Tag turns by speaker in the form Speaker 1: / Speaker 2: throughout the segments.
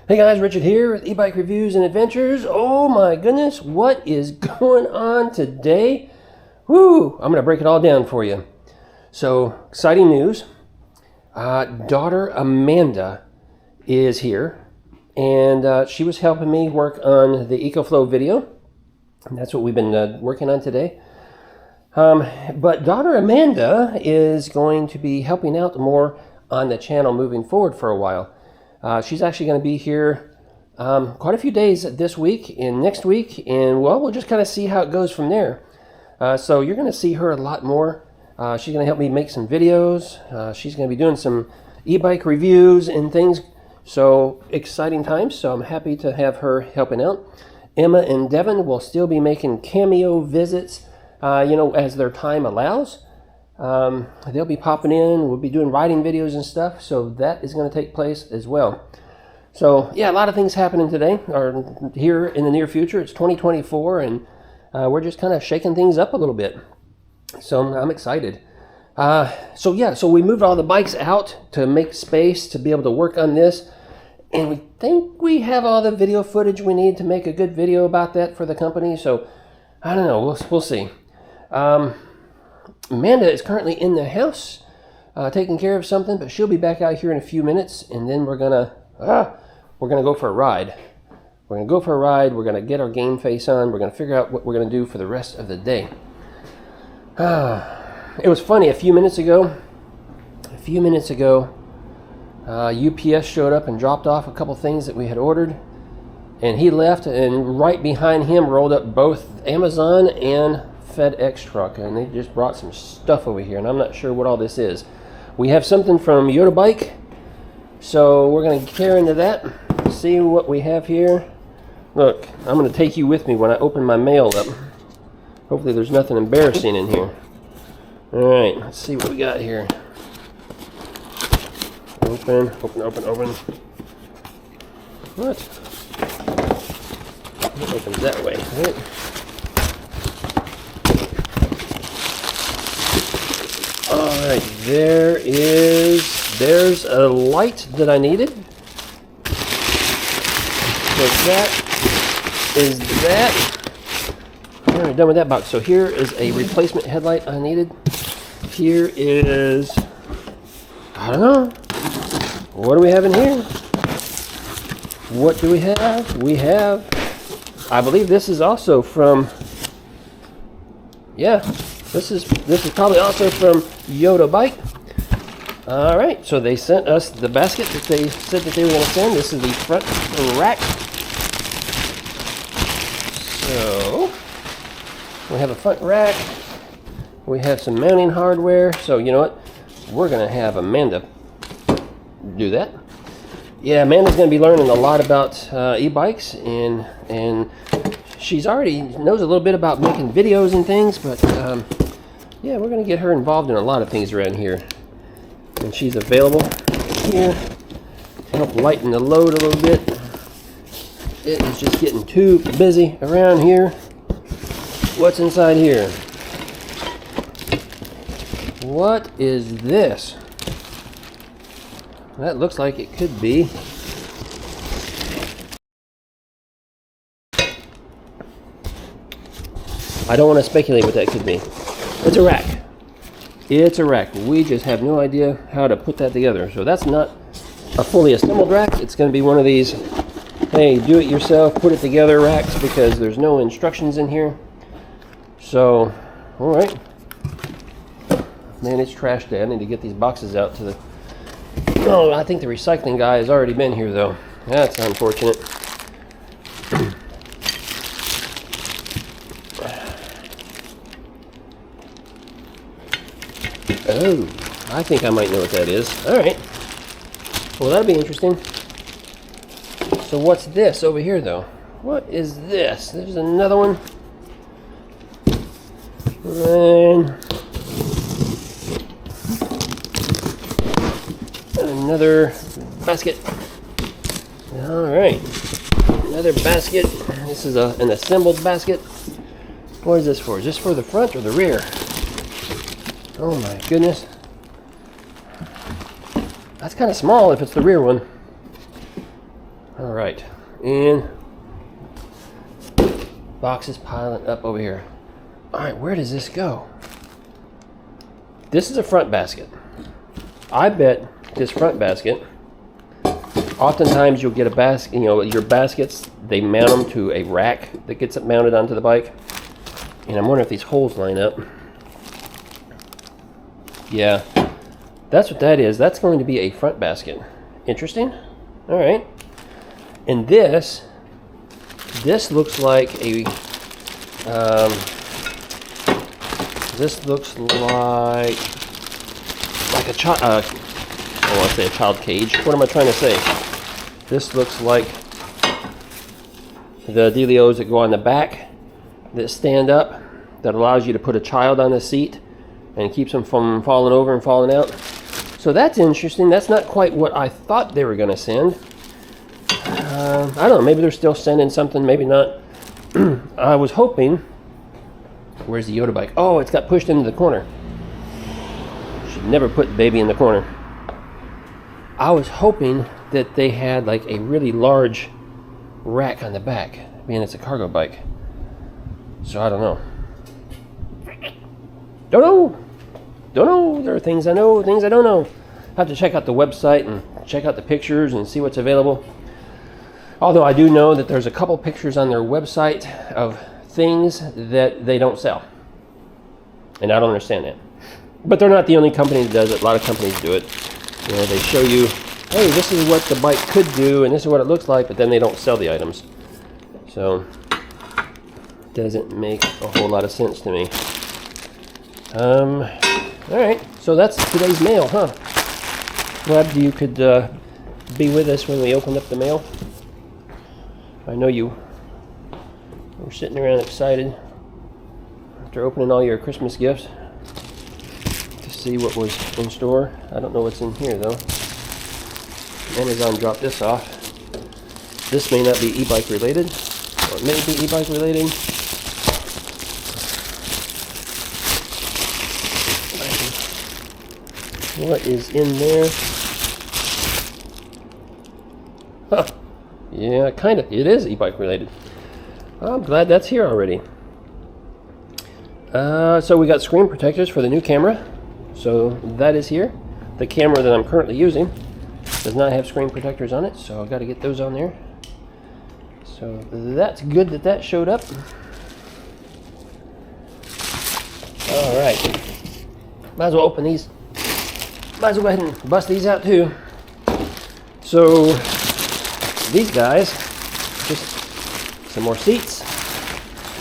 Speaker 1: Hey guys, Richard here with eBike Reviews and Adventures. Oh my goodness, what is going on today? Woo! I'm going to break it all down for you. So, exciting news. Daughter Amanda is here, and she was helping me work on the EcoFlow video. And that's what we've been working on today. But daughter Amanda is going to be helping out more on the channel moving forward for a while. She's actually going to be here quite a few days this week and next week, and well, we'll just kind of see how it goes from there. So you're going to see her a lot more. She's going to help me make some videos. She's going to be doing some e-bike reviews and things. So exciting times. So I'm happy to have her helping out. Emma and Devin will still be making cameo visits, as their time allows. They'll be popping in. We'll be doing riding videos and stuff, so that is going to take place as well. So yeah, a lot of things happening today or here in the near future. It's 2024, and we're just kind of shaking things up a little bit, so I'm excited. So we moved all the bikes out to make space to be able to work on this, and we think we have all the video footage we need to make a good video about that for the company. So I don't know, we'll see. Amanda is currently in the house taking care of something, but she'll be back out here in a few minutes, and then we're gonna go for a ride. We're gonna get our game face on. We're gonna figure out what we're gonna do for the rest of the day. It was funny, a few minutes ago, UPS showed up and dropped off a couple things that we had ordered, and he left, and right behind him rolled up both Amazon and FedEx truck, and they just brought some stuff over here, and I'm not sure what all this is. We have something from eBike, so we're going to tear into that, see what we have here. Look, I'm going to take you with me when I open my mail up. Hopefully there's nothing embarrassing in here. Alright, let's see what we got here. Open. What? It opens that way, right? Alright, there's a light that I needed. So that is that. I'm already done with that box. So here is a replacement headlight I needed. Here is, I don't know. What do we have in here? What do we have? We have, I believe this is also from, yeah. This is probably also from Outtakes. All right, so they sent us the basket that they said that they were going to send. This is the front rack. So we have a front rack. We have some mounting hardware. So you know what? We're going to have Amanda do that. Yeah, Amanda's going to be learning a lot about e-bikes, and she's already knows a little bit about making videos and things, but yeah, we're going to get her involved in a lot of things around here. And she's available here to help lighten the load a little bit. It is just getting too busy around here. What's inside here? What is this? That looks like it could be I don't want to speculate what that could be. It's a rack. It's a rack. We just have no idea how to put that together. So that's not a fully assembled rack. It's going to be one of these, hey, do it yourself, put it together racks, because there's no instructions in here. So, all right. Man, it's trash day. I need to get these boxes out to the... Oh, I think the recycling guy has already been here, though. That's unfortunate. Oh, I think I might know what that is. All right. Well, that'll be interesting. So what's this over here, though? What is this? There's another one. And another basket. All right. Another basket. This is an assembled basket. What is this for? Is this for the front or the rear? Oh my goodness. That's kind of small if it's the rear one. All right, and boxes piling up over here. All right, where does this go? This is a front basket. I bet this front basket, oftentimes you'll get a basket, your baskets, they mount them to a rack that gets it mounted onto the bike. And I'm wondering if these holes line up. Yeah, that's what that is. That's going to be a front basket. Interesting. All right. And this looks like a, this looks like a child, I want to say a child cage. What am I trying to say? This looks like the dealios that go on the back that stand up, that allows you to put a child on the seat and keeps them from falling over and falling out. So that's interesting. That's not quite what I thought they were going to send. I don't know, maybe they're still sending something, maybe not. I was hoping, where's the Yoda bike? Oh, it's got pushed into the corner. Should never put the baby in the corner. I was hoping that they had like a really large rack on the back, being it's a cargo bike. So I don't know. Don't know. There are things I know, things I don't know. I have to check out the website and check out the pictures and see what's available. Although I do know that there's a couple pictures on their website of things that they don't sell. And I don't understand that. But they're not the only company that does it. A lot of companies do it. They show you, hey, this is what the bike could do and this is what it looks like, but then they don't sell the items. So doesn't make a whole lot of sense to me. All right, so that's today's mail, huh? Glad you could be with us when we opened up the mail. I know you were sitting around excited after opening all your Christmas gifts to see what was in store. I don't know what's in here though. Amazon dropped this off. This may not be e-bike related, or it may be e-bike related. What is in there? Huh. Yeah, kind of. It is e-bike related. I'm glad that's here already. So we got screen protectors for the new camera. So that is here. The camera that I'm currently using does not have screen protectors on it, so I've got to get those on there. So that's good that that showed up. All right. Might as well open these. Might as well go ahead and bust these out too. So these guys, just some more seats,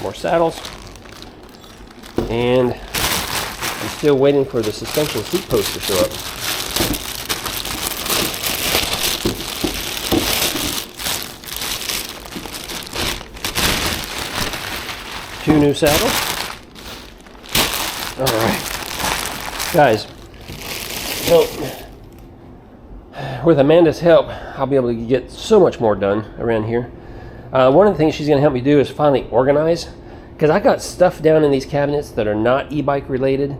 Speaker 1: more saddles, and I'm still waiting for the suspension seat post to show up. Two new saddles. All right, guys. So, with Amanda's help, I'll be able to get so much more done around here. One of the things she's going to help me do is finally organize, because I got stuff down in these cabinets that are not e-bike related,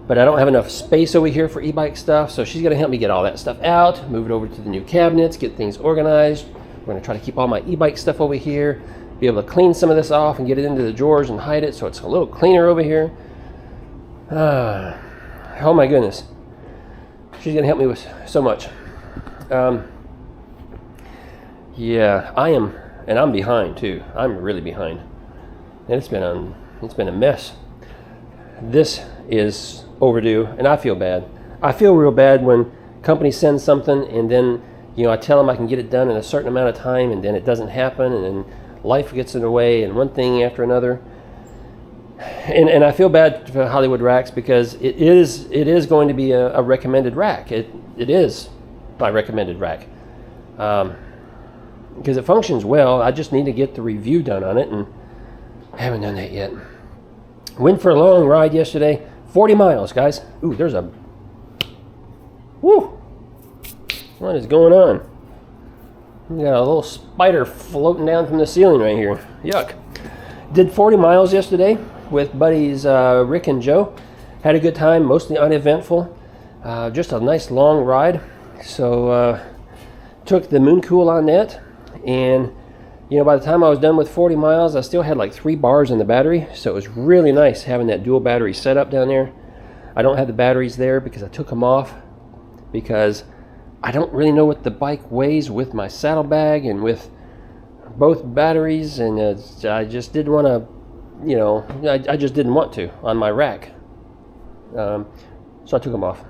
Speaker 1: but I don't have enough space over here for e-bike stuff, so she's going to help me get all that stuff out, move it over to the new cabinets, get things organized. We're going to try to keep all my e-bike stuff over here, be able to clean some of this off and get it into the drawers and hide it so it's a little cleaner over here. Oh my goodness. She's going to help me with so much. Yeah, I am, and I'm behind too. I'm really behind. And it's been a mess. This is overdue, and I feel bad. I feel real bad when companies send something and then, I tell them I can get it done in a certain amount of time and then it doesn't happen and then life gets in the way and one thing after another. And I feel bad for Hollywood racks because it is going to be a recommended rack. It is my recommended rack because it functions well. I just need to get the review done on it, and I haven't done that yet. Went for a long ride yesterday, 40 miles, guys. Ooh, there's a woo. What is going on? We got a little spider floating down from the ceiling right here. Yuck. Did 40 miles yesterday with buddies Rick and Joe. Had a good time, mostly uneventful. Just a nice long ride. So took the Moon Cool on that. And you know, by the time I was done with 40 miles, I still had like 3 bars in the battery. So it was really nice having that dual battery setup down there. I don't have the batteries there because I took them off because I don't really know what the bike weighs with my saddlebag and with both batteries, and I just didn't want to, you know, I just didn't want to on my rack. So I took them off.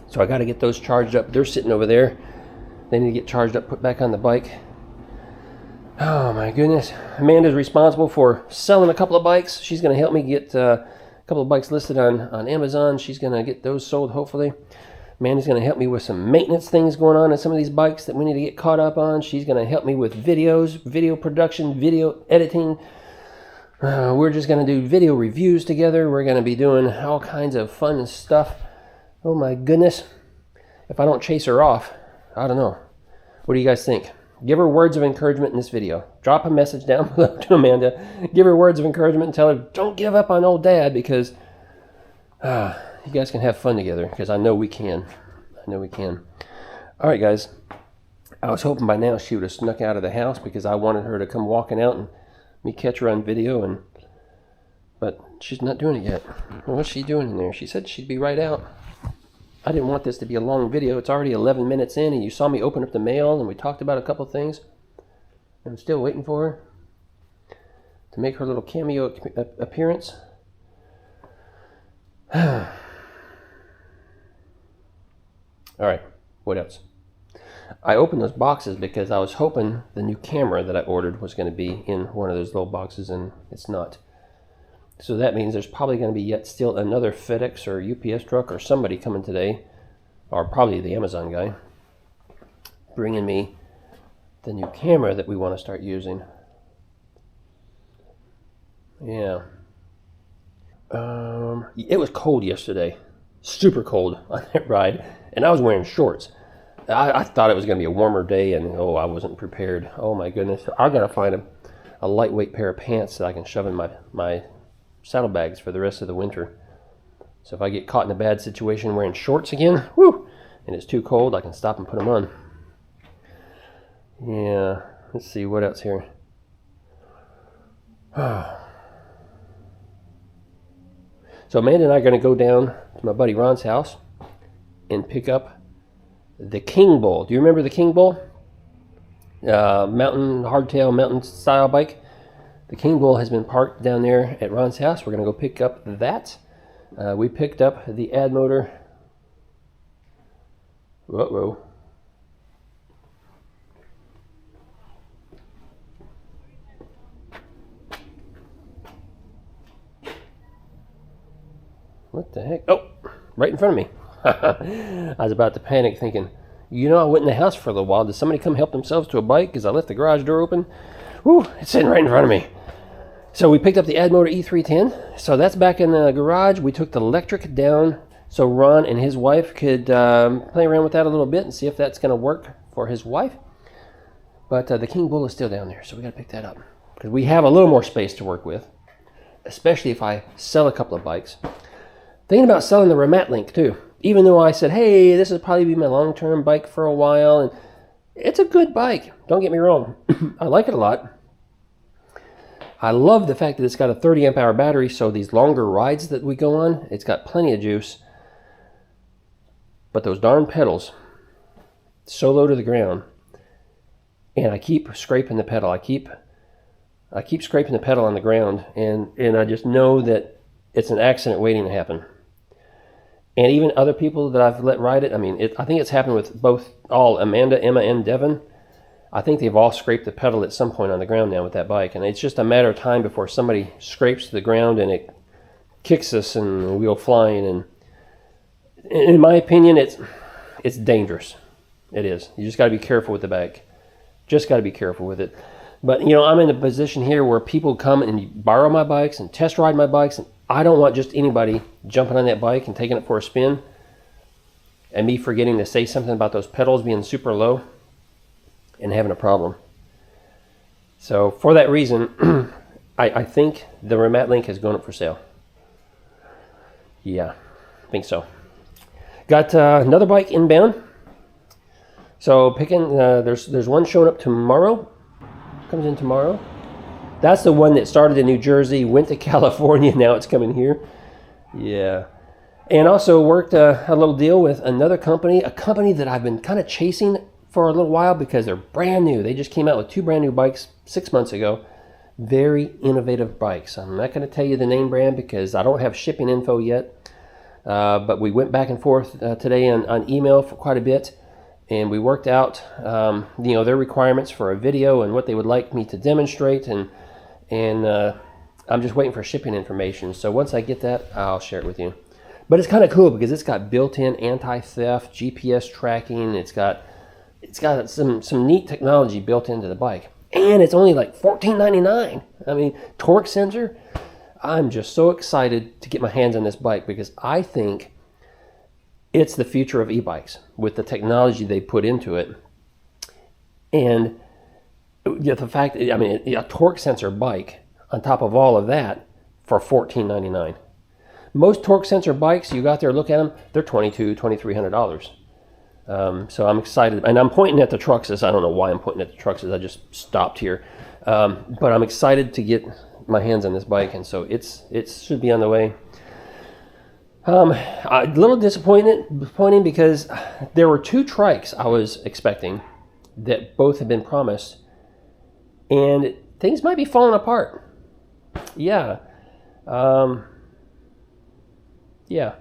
Speaker 1: So I got to get those charged up. They're sitting over there. They need to get charged up, put back on the bike. Oh my goodness. Amanda's responsible for selling a couple of bikes. She's going to help me get a couple of bikes listed on Amazon. She's going to get those sold, hopefully. Amanda's going to help me with some maintenance things going on in some of these bikes that we need to get caught up on. She's going to help me with videos, video production, video editing. We're just going to do video reviews together. We're going to be doing all kinds of fun stuff. Oh my goodness. If I don't chase her off, I don't know. What do you guys think? Give her words of encouragement in this video. Drop a message down below to Amanda. Give her words of encouragement and tell her, don't give up on old dad, because you guys can have fun together, because I know we can. I know we can. All right, guys. I was hoping by now she would have snuck out of the house because I wanted her to come walking out and me catch her on video, but she's not doing it yet. What's she doing in there? She said she'd be right out. I didn't want this to be a long video. It's already 11 minutes in, and you saw me open up the mail, and we talked about a couple of things. I'm still waiting for her to make her little cameo appearance. All right, what else? I opened those boxes because I was hoping the new camera that I ordered was going to be in one of those little boxes, and it's not. So that means there's probably going to be yet still another FedEx or UPS truck or somebody coming today, or probably the Amazon guy, bringing me the new camera that we want to start using. Yeah. It was cold yesterday, super cold on that ride, and I was wearing shorts. I thought it was going to be a warmer day, and I wasn't prepared. Oh my goodness. I got to find a lightweight pair of pants that I can shove in my saddlebags for the rest of the winter. So if I get caught in a bad situation wearing shorts again, and it's too cold, I can stop and put them on. Yeah, let's see what else here. So Amanda and I are going to go down to my buddy Ron's house and pick up the King Bull. Do you remember the King Bull? Mountain, hardtail, mountain style bike. The King Bull has been parked down there at Ron's house. We're going to go pick up that. We picked up the ad motor. Uh-oh. What the heck? Oh, right in front of me. I was about to panic thinking, I went in the house for a little while. Did somebody come help themselves to a bike because I left the garage door open? It's sitting right in front of me. So we picked up the ad motor E310. So that's back in the garage. We took the electric down so Ron and his wife could play around with that a little bit and see if that's going to work for his wife. But the King Bull is still down there, so we got to pick that up because we have a little more space to work with, especially if I sell a couple of bikes. Thinking about selling the Link too. Even though I said, hey, this will probably be my long-term bike for a while, and it's a good bike. Don't get me wrong. I like it a lot. I love the fact that it's got a 30 amp hour battery, so these longer rides that we go on, it's got plenty of juice. But those darn pedals, so low to the ground, and I keep scraping the pedal. I keep scraping the pedal on the ground, and I just know that it's an accident waiting to happen. And even other people that I've let ride it, I think it's happened with all Amanda, Emma, and Devin. I think they've all scraped the pedal at some point on the ground now with that bike. And it's just a matter of time before somebody scrapes the ground and it kicks us and we go flying. And in my opinion, it's dangerous. It is. You just got to be careful with the bike. Just got to be careful with it. But, I'm in a position here where people come and borrow my bikes and test ride my bikes, and I don't want just anybody jumping on that bike and taking it for a spin and me forgetting to say something about those pedals being super low and having a problem. So for that reason, I think the Link has gone up for sale. Yeah, I think so. Got another bike inbound. So picking, there's one showing up tomorrow. Comes in tomorrow. That's the one that started in New Jersey, went to California, now it's coming here. Yeah. And also worked a little deal with another company, a company that I've been kind of chasing for a little while because they're brand new. They just came out with 2 brand new bikes 6 months ago. Very innovative bikes. I'm not going to tell you the name brand because I don't have shipping info yet. But we went back and forth today on email for quite a bit. And we worked out, their requirements for a video and what they would like me to demonstrate, and I'm just waiting for shipping information. So once I get that, I'll share it with you. But it's kind of cool because it's got built-in anti-theft, GPS tracking. It's got some neat technology built into the bike, and it's only like $14.99. I mean, torque sensor. I'm just so excited to get my hands on this bike because I think it's the future of e-bikes with the technology they put into it. And the fact, a torque sensor bike on top of all of that for $14.99. Most torque sensor bikes, you go out there, look at them, they're $2,200, $2,300. So I'm excited. And I'm pointing at the Truxes. I don't know why I'm pointing at the Truxes. I just stopped here. But I'm excited to get my hands on this bike. And so it should be on the way. A little disappointing because there were 2 trikes I was expecting that both had been promised, and things might be falling apart. Yeah. Yeah.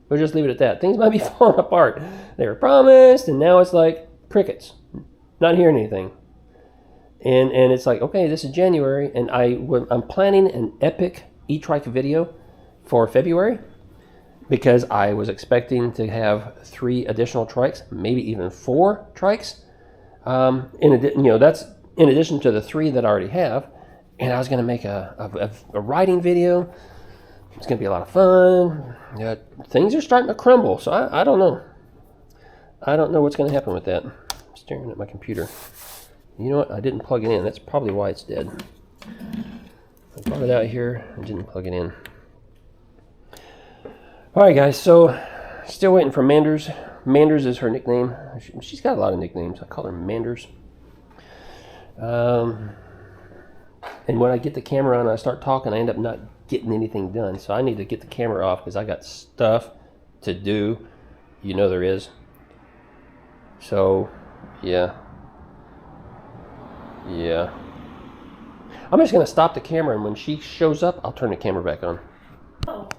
Speaker 1: We'll just leave it at that. Things might be falling apart. They were promised, and now it's like crickets. Not hearing anything. And it's like, okay, this is January, and I'm planning an epic e-trike video for February. Because I was expecting to have 3 additional trikes, maybe even 4 trikes. That's in addition to the 3 that I already have. And I was going to make a riding video. It's going to be a lot of fun. Things are starting to crumble, so I don't know. I don't know what's going to happen with that. I'm staring at my computer. You know what? I didn't plug it in. That's probably why it's dead. I brought it out here and didn't plug it in. All right, guys, so still waiting for Manders. Manders is her nickname. She's got a lot of nicknames. I call her Manders. And when I get the camera on and I start talking, I end up not getting anything done. So I need to get the camera off because I got stuff to do. You know there is. So, yeah. Yeah. I'm just going to stop the camera, and when she shows up, I'll turn the camera back on.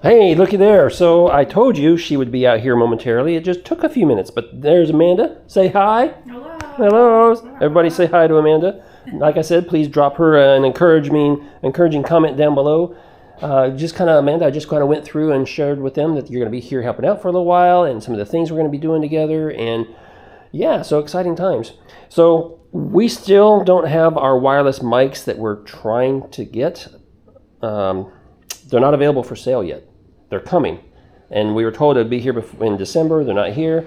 Speaker 1: Hey, looky there. So I told you she would be out here momentarily. It just took a few minutes, but there's Amanda. Say hi.
Speaker 2: Hello.
Speaker 1: Hello. Everybody say hi to Amanda. Like I said, please drop her an encouraging comment down below. Amanda, I just kind of went through and shared with them that you're going to be here helping out for a little while and some of the things we're going to be doing together. And yeah, so exciting times. So we still don't have our wireless mics that we're trying to get. They're not available for sale yet. They're coming. And we were told it'd be here in December. They're not here.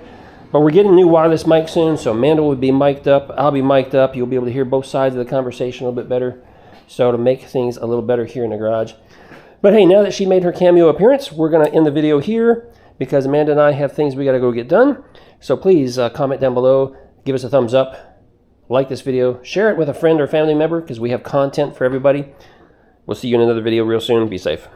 Speaker 1: But we're getting new wireless mics soon, so Amanda will be mic'd up. I'll be mic'd up. You'll be able to hear both sides of the conversation a little bit better. So to make things a little better here in the garage. But hey, now that she made her cameo appearance, we're going to end the video here because Amanda and I have things we got to go get done. So please comment down below. Give us a thumbs up. Like this video. Share it with a friend or family member because we have content for everybody. We'll see you in another video real soon. Be safe.